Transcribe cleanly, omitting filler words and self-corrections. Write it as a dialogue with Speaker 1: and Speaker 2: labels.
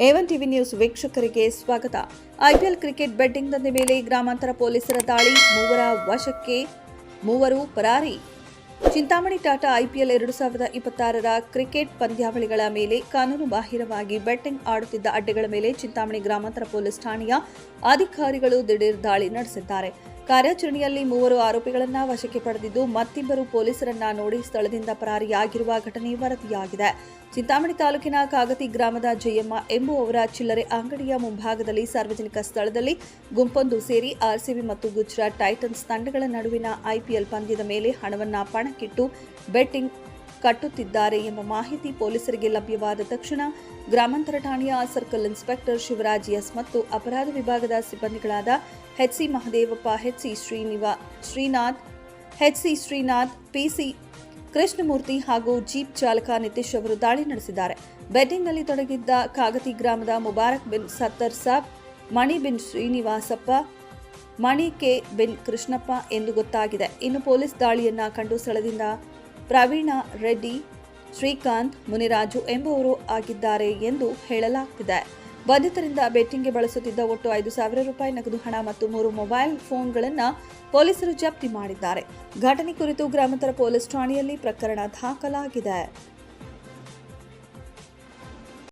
Speaker 1: A1 TV news ವೀಕ್ಷಕರಿಗೆ ಸ್ವಾಗತ. IPL cricket betting ದಂಧೆ ಮೇಲೆ ಗ್ರಾಮಾಂತರ ಪೊಲೀಸರ ದಾಳಿ, ಮೂವರ ವಶಕ್ಕೆ, ಮೂವರು ಪರಾರಿ. ಚಿಂತಾಮಣಿ ಟಾಟಾ ಐಪಿಎಲ್ 2026ರ ಕ್ರಿಕೆಟ್ ಪಂದ್ಯಾವಳಿಗಳ ಮೇಲೆ ಕಾನೂನು ಬಾಹಿರವಾಗಿ ಬೆಟ್ಟಿಂಗ್ ಆಡುತ್ತಿದ್ದ ಅಡ್ಡೆಗಳ ಮೇಲೆ ಚಿಂತಾಮಣಿ ಗ್ರಾಮಾಂತರ ಪೊಲೀಸ್ ಠಾಣೆಯ ಅಧಿಕಾರಿಗಳು ದಿಢೀರ್ ದಾಳಿ ನಡೆಸಿದ್ದಾರೆ. ಕಾರ್ಯಾಚರಣೆಯಲ್ಲಿ ಮೂವರು ಆರೋಪಿಗಳನ್ನು ವಶಕ್ಕೆ ಪಡೆದಿದ್ದು, ಮತ್ತಿಬ್ಬರು ಪೊಲೀಸರನ್ನ ನೋಡಿ ಸ್ಥಳದಿಂದ ಪರಾರಿಯಾಗಿರುವ ಘಟನೆ ವರದಿಯಾಗಿದೆ. ಚಿಂತಾಮಣಿ ತಾಲೂಕಿನ ಕಾಗತಿ ಗ್ರಾಮದ ಜಯಮ್ಮ ಎಂಬುವವರ ಚಿಲ್ಲರೆ ಅಂಗಡಿಯ ಮುಂಭಾಗದಲ್ಲಿ ಸಾರ್ವಜನಿಕ ಸ್ಥಳದಲ್ಲಿ ಗುಂಪೊಂದು ಸೇರಿ ಆರ್ಸಿಬಿ ಮತ್ತು ಗುಜರಾತ್ ಟೈಟನ್ಸ್ ತಂಡಗಳ ನಡುವಿನ ಐಪಿಎಲ್ ಪಂದ್ಯದ ಮೇಲೆ ಹಣವನ್ನ ಪಣಕ್ಕಿಟ್ಟು ಬೆಟ್ಟಿಂಗ್ ಕಟ್ಟುತ್ತಿದ್ದಾರೆ ಎಂಬ ಮಾಹಿತಿ ಪೊಲೀಸರಿಗೆ ಲಭ್ಯವಾದ ತಕ್ಷಣ ಗ್ರಾಮಾಂತರ ಠಾಣೆಯ ಸರ್ಕಲ್ ಇನ್ಸ್ಪೆಕ್ಟರ್ ಶಿವರಾಜ್ ಎಸ್ ಮತ್ತು ಅಪರಾಧ ವಿಭಾಗದ ಸಿಬ್ಬಂದಿಗಳಾದ HC Mahadevappa, HC Srinath, PC Krishnamurthy ಹಾಗೂ ಜೀಪ್ ಚಾಲಕ ನಿತೀಶ್ ಅವರು ದಾಳಿ ನಡೆಸಿದ್ದಾರೆ. ಬೆಟ್ಟಿಂಗ್ನಲ್ಲಿ ತೊಡಗಿದ್ದ ಕಾಗತಿ ಗ್ರಾಮದ ಮುಬಾರಕ್ ಬಿನ್ ಸತ್ತರ್ ಸಾಬ್, ಮಣಿ ಬಿನ್ ಶ್ರೀನಿವಾಸಪ್ಪ, ಮಣಿ ಕೆ ಬಿನ್ ಕೃಷ್ಣಪ್ಪ ಎಂದು ಗೊತ್ತಾಗಿದೆ. ಇನ್ನು ಪೊಲೀಸ್ ದಾಳಿಯನ್ನ ಕಂಡು ಸ್ಥಳದಿಂದ ಪ್ರವೀಣ ರೆಡ್ಡಿ, ಶ್ರೀಕಾಂತ್, ಮುನಿರಾಜು ಎಂಬುವರು ಆಗಿದ್ದಾರೆ ಎಂದು ಹೇಳಲಾಗ್ತಿದೆ. ಬಂಧಿತರಿಂದ ಬೆಟ್ಟಿಂಗ್ಗೆ ಬಳಸುತ್ತಿದ್ದ ಒಟ್ಟು 5,000 ರೂಪಾಯಿ ನಗದು ಹಣ ಮತ್ತು 3 ಮೊಬೈಲ್ ಫೋನ್ಗಳನ್ನು ಪೊಲೀಸರು ಜಪ್ತಿ ಮಾಡಿದ್ದಾರೆ. ಘಟನೆ ಕುರಿತು ಗ್ರಾಮಾಂತರ ಪೊಲೀಸ್ ಠಾಣೆಯಲ್ಲಿ ಪ್ರಕರಣ ದಾಖಲಾಗಿದೆ.